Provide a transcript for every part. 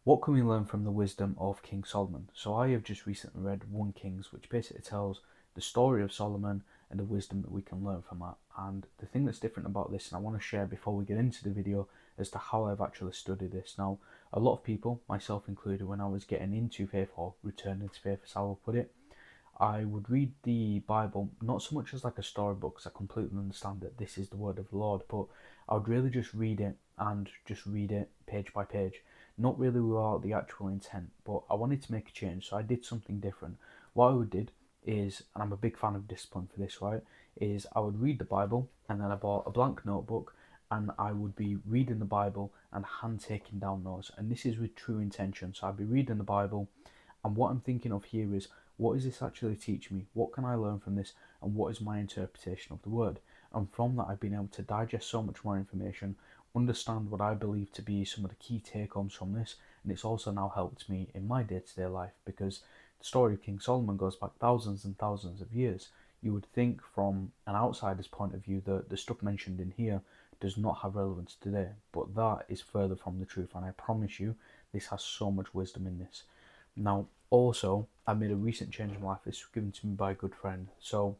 What can we learn from the wisdom of King Solomon? So I have just recently read 1 Kings, which basically tells the story of Solomon and the wisdom that we can learn from that. And the thing that's different about this, and I want to share before we get into the video, as to how I've actually studied this. Now, a lot of people, myself included, when I was getting into faith or returning to faith, as I will put it, I would read the Bible not so much as like a storybook, because I completely understand that this is the word of the Lord, but I would really just read it and just read it page by page, not really without the actual intent. But I wanted to make a change, so I did something different. What I did is, and I'm a big fan of discipline for this, right? Is I would read the Bible and then I bought a blank notebook and I would be reading the Bible and hand taking down notes. And this is with true intention. So I'd be reading the Bible, and what I'm thinking of here is, what is this actually teach me? What can I learn from this? And what is my interpretation of the word? And from that, I've been able to digest so much more information, understand what I believe to be some of the key take homes from this. And it's also now helped me in my day to day life, because the story of King Solomon goes back thousands and thousands of years. You would think from an outsider's point of view that the stuff mentioned in here does not have relevance today, but that is further from the truth. And I promise you, this has so much wisdom in this. Now, also, I made a recent change in my life. This was given to me by a good friend. So,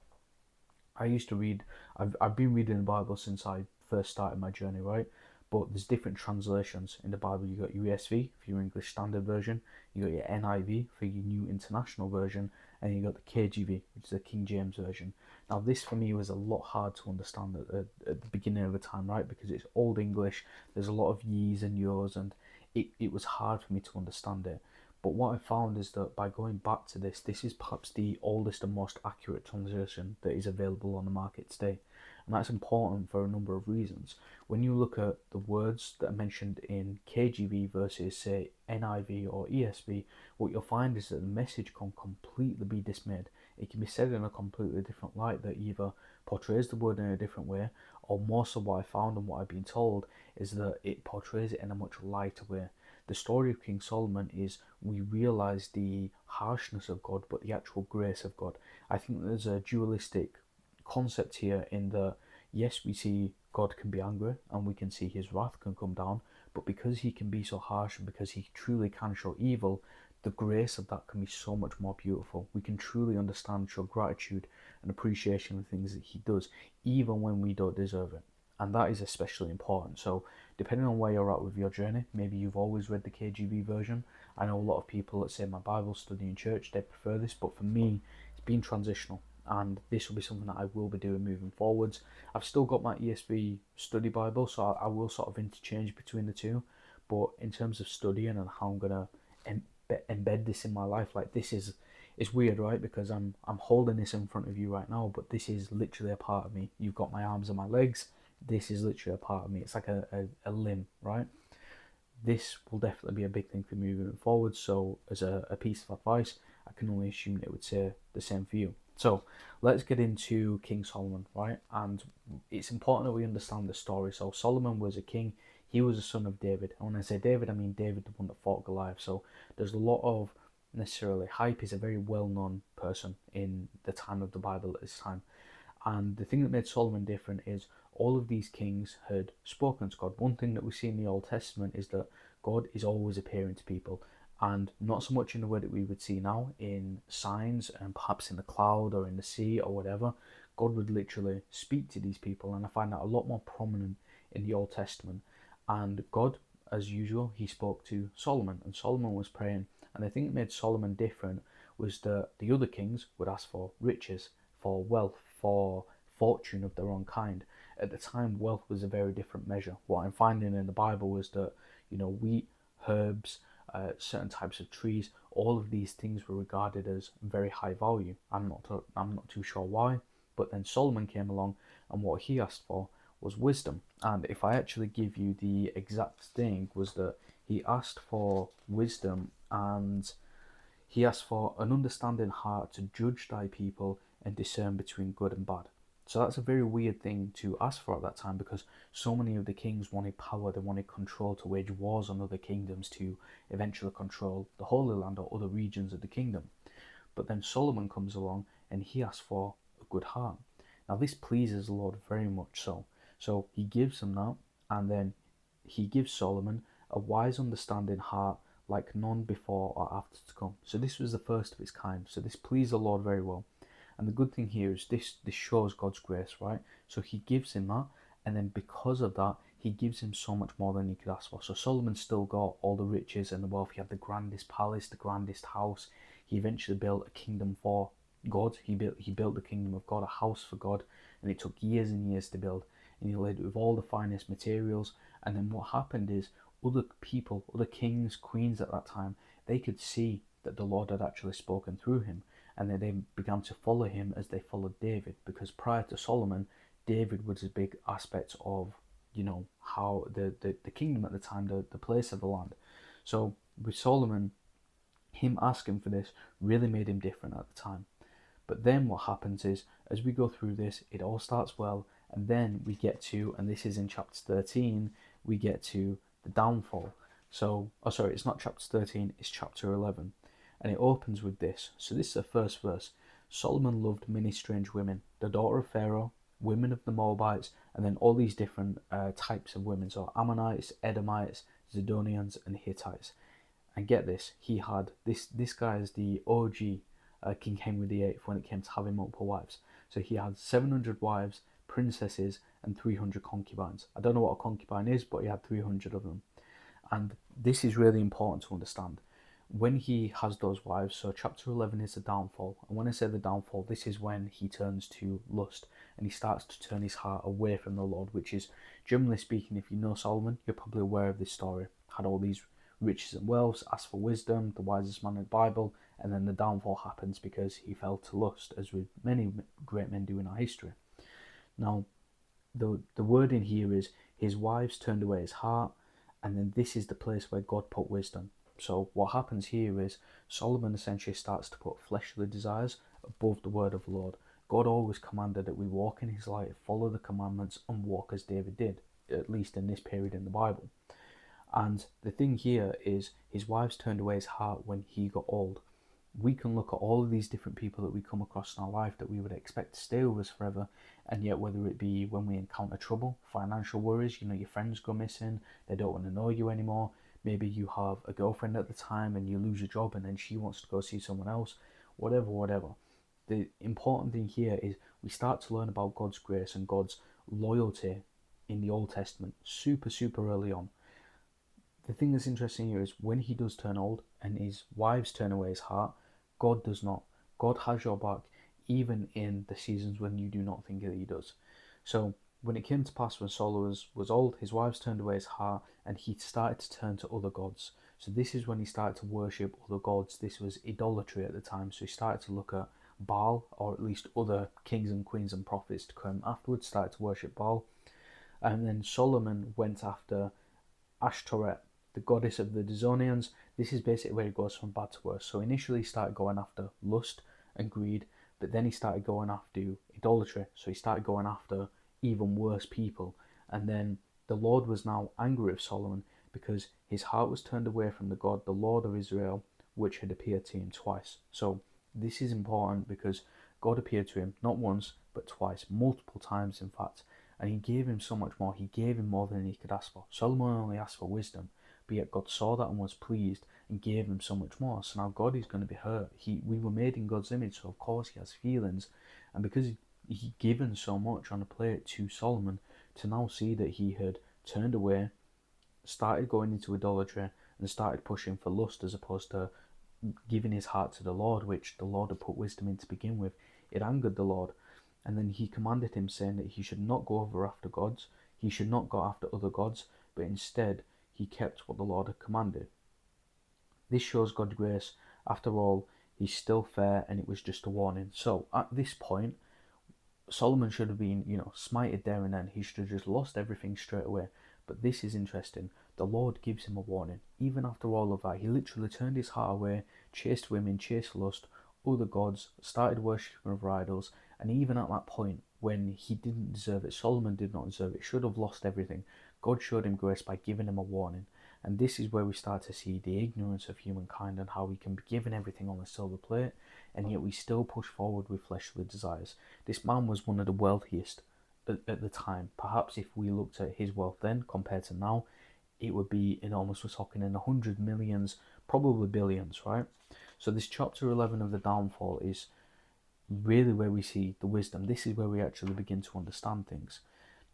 I used to read, I've been reading the Bible since I first started my journey, right? But there's different translations in the Bible. You got your ESV for your English Standard Version, you got your NIV for your New International Version, and you got the KJV, which is the King James Version. Now, this for me was a lot hard to understand at the beginning of the time, right? Because it's Old English, there's a lot of ye's and yo's, and it was hard for me to understand it. But what I found is that by going back to this is perhaps the oldest and most accurate translation that is available on the market today. And that's important for a number of reasons. When you look at the words that are mentioned in KJV versus, say, NIV or ESV, what you'll find is that the message can completely be dismayed. It can be said in a completely different light that either portrays the word in a different way, or more so what I found and what I've been told is that it portrays it in a much lighter way. The story of King Solomon is, we realize the harshness of God, but the actual grace of God. I think there's a dualistic concept here in that, yes, we see God can be angry and we can see his wrath can come down, but because he can be so harsh and because he truly can show evil, the grace of that can be so much more beautiful. We can truly understand, show gratitude and appreciation of things that he does, even when we don't deserve it. And that is especially important. So, depending on where you're at with your journey, maybe you've always read the KJV version. I know a lot of people that say my Bible study in church, they prefer this, but for me, it's been transitional. And this will be something that I will be doing moving forwards. I've still got my ESV study Bible, so I will sort of interchange between the two. But in terms of studying and how I'm gonna embed this in my life, like, this is, it's weird, right? Because I'm holding this in front of you right now, but this is literally a part of me. You've got my arms and my legs. This is literally a part of me. It's like a limb, right? This will definitely be a big thing for me moving forward. So, as a piece of advice, I can only assume it would say the same for you. So, let's get into King Solomon, right? And it's important that we understand the story. So, Solomon was a king. He was a son of David. And when I say David, I mean David, the one that fought Goliath. So, there's a lot of necessarily hype. He's a very well known person in the time of the Bible at this time. And the thing that made Solomon different is all of these kings had spoken to God. One thing that we see in the Old Testament is that God is always appearing to people, and not so much in the way that we would see now in signs and perhaps in the cloud or in the sea or whatever. God would literally speak to these people, and I find that a lot more prominent in the Old Testament. And God, as usual, he spoke to Solomon, and Solomon was praying. And the thing that made Solomon different was that the other kings would ask for riches, for wealth, for fortune of their own kind. At the time, wealth was a very different measure. What I'm finding in the Bible was that, wheat, herbs, certain types of trees, all of these things were regarded as very high value. I'm not too sure why, but then Solomon came along, and what he asked for was wisdom. And if I actually give you the exact thing, was that he asked for wisdom, and he asked for an understanding heart to judge thy people and discern between good and bad. So that's a very weird thing to ask for at that time, because so many of the kings wanted power, they wanted control to wage wars on other kingdoms to eventually control the Holy Land or other regions of the kingdom. But then Solomon comes along and he asks for a good heart. Now this pleases the Lord very much so. So he gives him that, and then he gives Solomon a wise understanding heart, like none before or after to come. So this was the first of its kind. So this pleased the Lord very well. And the good thing here is this shows God's grace, right? So he gives him that, and then because of that, he gives him so much more than he could ask for. So Solomon still got all the riches and the wealth. He had the grandest palace, the grandest house. He eventually built a kingdom for God. He built the kingdom of God, a house for God, and it took years and years to build. And he laid it with all the finest materials. And then what happened is other people, other kings, queens at that time, they could see that the Lord had actually spoken through him, and then they began to follow him as they followed David, because prior to Solomon, David was a big aspect of, how the kingdom at the time, the place of the land. So with Solomon, him asking for this really made him different at the time. But then what happens is, as we go through this, it all starts well, and then we get to, and this is in chapter 13, we get to the downfall. So, it's not chapter 13, it's chapter 11. And it opens with this. So this is the first verse. Solomon loved many strange women, the daughter of Pharaoh, women of the Moabites, and then all these different types of women. So Ammonites, Edomites, Zidonians, and Hittites. And get this, he had, this guy is the OG King Henry VIII when it came to having multiple wives. So he had 700 wives, princesses, and 300 concubines. I don't know what a concubine is, but he had 300 of them. And this is really important to understand. When he has those wives, so chapter 11 is the downfall. And when I say the downfall, this is when he turns to lust and he starts to turn his heart away from the Lord, which is, generally speaking, if you know Solomon, you're probably aware of this story. Had all these riches and wealth, asked for wisdom, the wisest man in the Bible, and then the downfall happens because he fell to lust, as with many great men do in our history. Now, the wording here is his wives turned away his heart, and then this is the place where God put wisdom. So what happens here is Solomon essentially starts to put fleshly desires above the word of the Lord. God always commanded that we walk in his light, follow the commandments, and walk as David did, at least in this period in the Bible. And the thing here is his wives turned away his heart when he got old. We can look at all of these different people that we come across in our life that we would expect to stay with us forever, and yet whether it be when we encounter trouble, financial worries, your friends go missing, they don't want to know you anymore, maybe you have a girlfriend at the time and you lose your job and then she wants to go see someone else, whatever. The important thing here is we start to learn about God's grace and God's loyalty in the Old Testament super early on. The thing that's interesting here is when he does turn old and his wives turn away his heart, God does not. God has your back even in the seasons when you do not think that he does. So when it came to pass when Solomon was old, his wives turned away his heart and he started to turn to other gods. So this is when he started to worship other gods. This was idolatry at the time. So he started to look at Baal, or at least other kings and queens and prophets to come afterwards, started to worship Baal. And then Solomon went after Ashtoreth, the goddess of the Zidonians. This is basically where it goes from bad to worse. So initially he started going after lust and greed, but then he started going after idolatry. So he started going after even worse people. And then the Lord was now angry with Solomon because his heart was turned away from the God, the Lord of Israel, which had appeared to him twice. So this is important because God appeared to him not once, but twice, multiple times in fact. And he gave him so much more. He gave him more than he could ask for. Solomon only asked for wisdom, but yet God saw that and was pleased and gave him so much more. So now God is going to be hurt. We were made in God's image, so of course he has feelings. And because he given so much on a plate to Solomon, to now see that he had turned away, started going into idolatry, and started pushing for lust as opposed to giving his heart to the Lord, which the Lord had put wisdom in to begin with, it angered the Lord. And then he commanded him, saying that he should not go over after gods, he should not go after other gods, but instead he kept what the Lord had commanded. This shows God's grace. After all, he's still fair, and it was just a warning. So at this point, Solomon should have been, smited there and then. He should have just lost everything straight away. But this is interesting. The Lord gives him a warning. Even after all of that, he literally turned his heart away, chased women, chased lust, other gods, started worshipping of idols, and even at that point, when he didn't deserve it, Solomon did not deserve it, should have lost everything, God showed him grace by giving him a warning. And this is where we start to see the ignorance of humankind and how we can be given everything on a silver plate, and yet we still push forward with fleshly desires. This man was one of the wealthiest at the time. Perhaps if we looked at his wealth then compared to now, it would be enormous. We're talking in the hundred millions, probably billions, right? So this chapter 11 of the downfall is really where we see the wisdom. This is where we actually begin to understand things.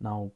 Now,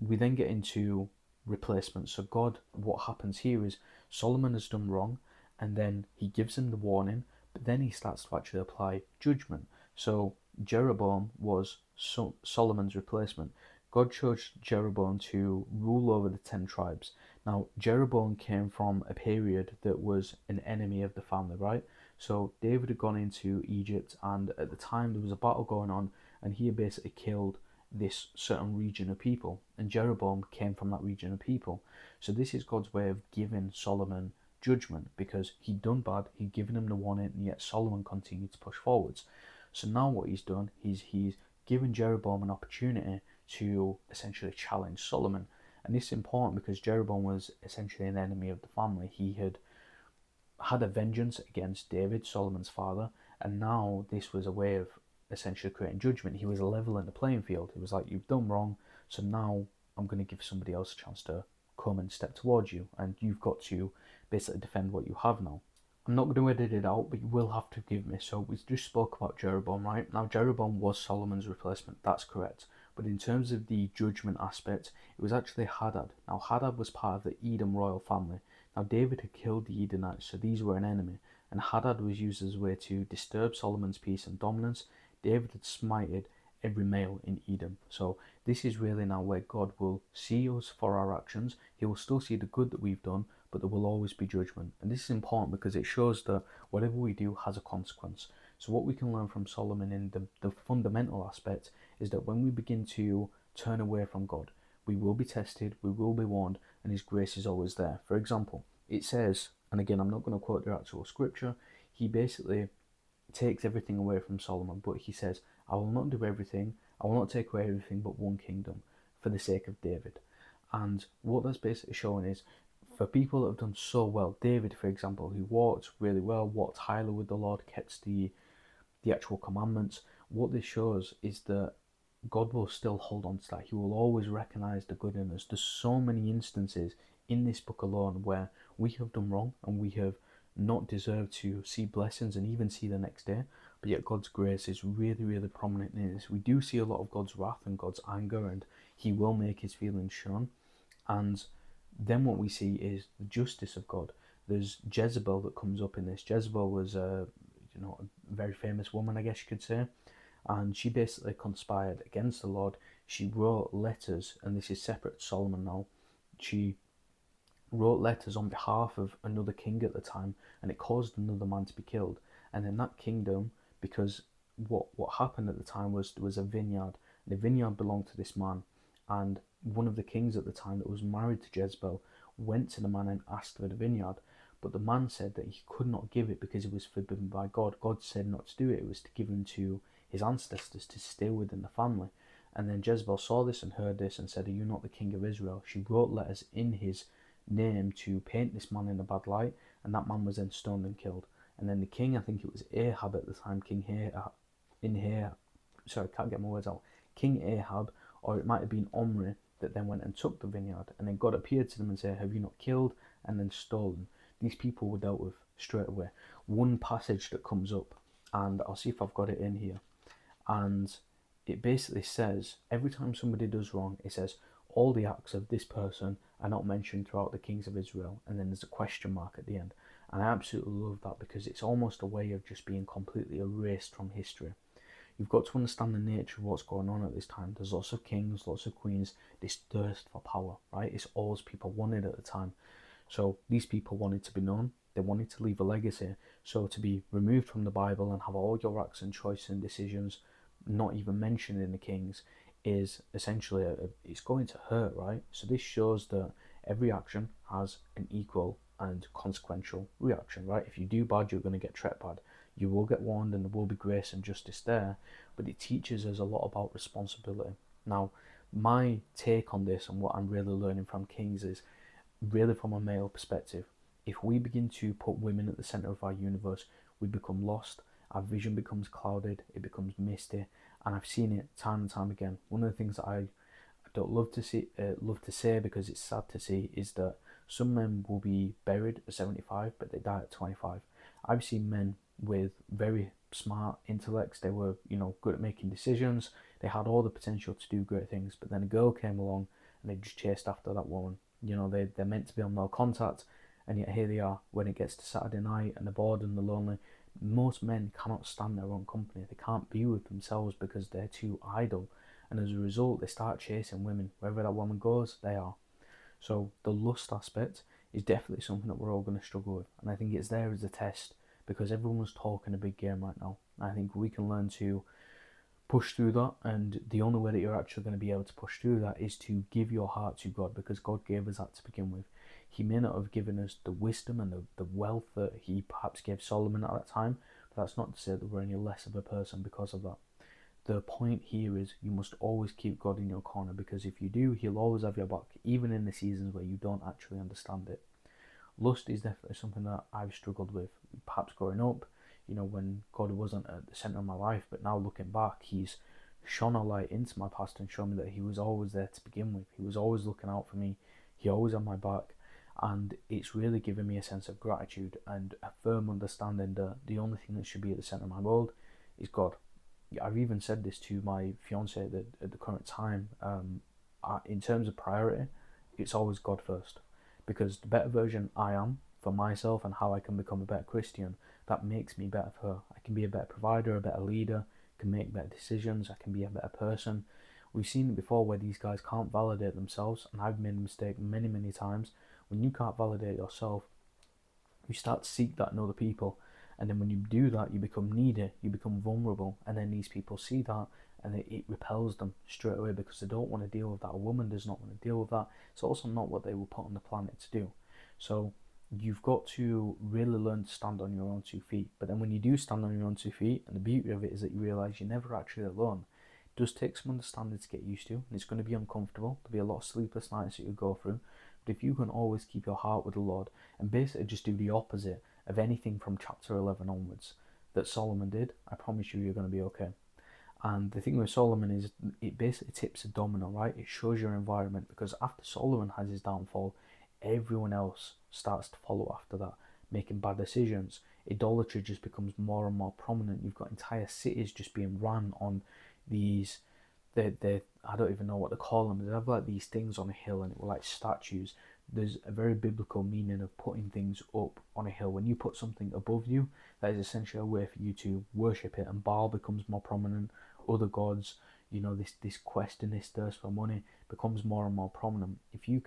we then get into replacement. So God, what happens here is Solomon has done wrong, and then he gives him the warning, but then he starts to actually apply judgment. So Jeroboam was Solomon's replacement. God chose Jeroboam to rule over the 10 tribes. Now, Jeroboam came from a period that was an enemy of the family, right? So David had gone into Egypt, and at the time there was a battle going on, and he had basically killed this certain region of people, and Jeroboam came from that region of people. So this is God's way of giving Solomon judgment, because he'd done bad, he'd given him the warning, and yet Solomon continued to push forwards. So now what he's done, he's given Jeroboam an opportunity to essentially challenge Solomon. And this is important because Jeroboam was essentially an enemy of the family. He had a vengeance against David, Solomon's father, and now this was a way of essentially creating judgment. He was leveling the playing field. He was like, you've done wrong, so now I'm going to give somebody else a chance to come and step towards you, and you've got to basically defend what you have now. I'm not going to edit it out, but you will have to forgive me. So we just spoke about Jeroboam, right? Now Jeroboam was Solomon's replacement, that's correct. But in terms of the judgment aspect, it was actually Hadad. Now Hadad was part of the Edom royal family. Now David had killed the Edomites, so these were an enemy, and Hadad was used as a way to disturb Solomon's peace and dominance. David had smited every male in Edom. So this is really now where God will see us for our actions. He will still see the good that we've done, but there will always be judgment. And this is important because it shows that whatever we do has a consequence. So what we can learn from Solomon in the fundamental aspect is that when we begin to turn away from God, we will be tested, we will be warned, and his grace is always there. For example, it says, and again, I'm not going to quote the actual scripture, he basically takes everything away from Solomon, but he says, I will not do everything, I will not take away everything but one kingdom for the sake of David. And what that's basically showing is, for people that have done so well, David, for example, who walked really well, walked highly with the Lord, kept the actual commandments, what this shows is that God will still hold on to that. He will always recognize the good in us. There's so many instances in this book alone where we have done wrong and we have not deserved to see blessings and even see the next day, but yet God's grace is really, really prominent in this. We do see a lot of God's wrath and God's anger, and he will make his feelings shown. And then what we see is the justice of God. There's Jezebel that comes up in this. Jezebel was a very famous woman, I guess you could say, and she basically conspired against the Lord. She wrote letters, and this is separate to Solomon now. She wrote letters on behalf of another king at the time, and it caused another man to be killed. And in that kingdom, because what happened at the time was there was a vineyard. The vineyard belonged to this man, and one of the kings at the time that was married to Jezebel went to the man and asked for the vineyard, but the man said that he could not give it because it was forbidden by God. God said not to do it. It was to give him to his ancestors to stay within the family. And then Jezebel saw this and heard this and said, are you not the king of Israel? She wrote letters in his name to paint this man in a bad light, and that man was then stoned and killed. And then the king, I think it was Ahab at the time, King Ahab, or it might have been Omri, that then went and took the vineyard, and then God appeared to them and said, have you not killed and then stolen? These people were dealt with straight away. One passage that comes up, and I'll see if I've got it in here, and it basically says, every time somebody does wrong, it says, all the acts of this person are not mentioned throughout the kings of Israel, and then there's a question mark at the end. And I absolutely love that because it's almost a way of just being completely erased from history. You've got to understand the nature of what's going on at this time. There's lots of kings, lots of queens, this thirst for power, right? It's all people wanted at the time. So these people wanted to be known, they wanted to leave a legacy. So to be removed from the Bible and have all your acts and choices and decisions not even mentioned in the kings is essentially, it's going to hurt, right? So this shows that every action has an equal and consequential reaction, right? If you do bad, you're going to get treated bad. You will get warned and there will be grace and justice there, but it teaches us a lot about responsibility. Now, my take on this and what I'm really learning from Kings is really from a male perspective. If we begin to put women at the centre of our universe, we become lost, our vision becomes clouded, it becomes misty, and I've seen it time and time again. One of the things that I don't love to say because it's sad to see is that some men will be buried at 75, but they die at 25. I've seen men with very smart intellects. They were, good at making decisions. They had all the potential to do great things, but then a girl came along and they just chased after that woman. They're meant to be on no contact, and yet here they are when it gets to Saturday night and they're bored and they're lonely. Most men cannot stand their own company. They can't be with themselves because they're too idle, and as a result they start chasing women. Wherever that woman goes, they are. So the lust aspect is definitely something that we're all going to struggle with, and I think it's there as a test because everyone's talking a big game right now. I think we can learn to push through that, and the only way that you're actually going to be able to push through that is to give your heart to God, because God gave us that to begin with. He may not have given us the wisdom and the wealth that he perhaps gave Solomon at that time, but that's not to say that we're any less of a person because of that. The point here is you must always keep God in your corner, because if you do, he'll always have your back, even in the seasons where you don't actually understand it. Lust is definitely something that I've struggled with, perhaps growing up, when God wasn't at the centre of my life, but now looking back, he's shone a light into my past and shown me that he was always there to begin with. He was always looking out for me. He always had my back, and it's really given me a sense of gratitude and a firm understanding that the only thing that should be at the centre of my world is God. I've even said this to my fiance at the current time. In terms of priority, it's always God first, because the better version I am for myself and how I can become a better Christian, that makes me better for her. I can be a better provider, a better leader, can make better decisions, I can be a better person. We've seen it before where these guys can't validate themselves, and I've made a mistake many, many times. When you can't validate yourself, you start to seek that in other people, and then when you do that, you become needy, you become vulnerable, and then these people see that, and it repels them straight away because they don't want to deal with that. A woman does not want to deal with that. It's also not what they were put on the planet to do. So you've got to really learn to stand on your own 2 feet. But then when you do stand on your own 2 feet, and the beauty of it is that you realise you're never actually alone. It does take some understanding to get used to, and it's going to be uncomfortable. There'll be a lot of sleepless nights that you go through. But if you can always keep your heart with the Lord and basically just do the opposite of anything from chapter 11 onwards that Solomon did, I promise you're going to be okay. And the thing with Solomon is it basically tips a domino, right? It shows your environment, because after Solomon has his downfall, everyone else starts to follow after that, making bad decisions. Idolatry just becomes more and more prominent. You've got entire cities just being run on these, I don't even know what to call them. They have like these things on a hill, and it were like statues. There's a very biblical meaning of putting things up on a hill. When you put something above you, that is essentially a way for you to worship it, and Baal becomes more prominent. Other gods, this quest and this thirst for money becomes more and more prominent. If you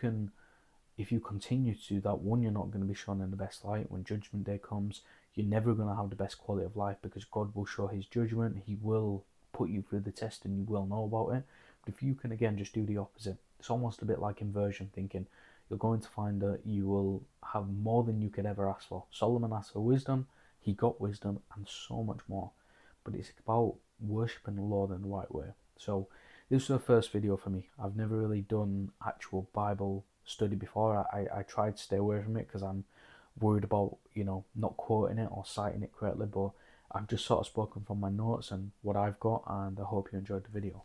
continue to do that, one, you're not going to be shown in the best light. When judgment day comes, you're never going to have the best quality of life, because God will show his judgment. He will put you through the test and you will know about it. But if you can again just do the opposite, it's almost a bit like inversion thinking. You're going to find that you will have more than you could ever ask for. Solomon asked for wisdom, he got wisdom and so much more. But it's about worshipping the Lord in the right way. So this was the first video for me. I've never really done actual Bible study before. I tried to stay away from it because I'm worried about, not quoting it or citing it correctly, but I've just sort of spoken from my notes and what I've got, and I hope you enjoyed the video.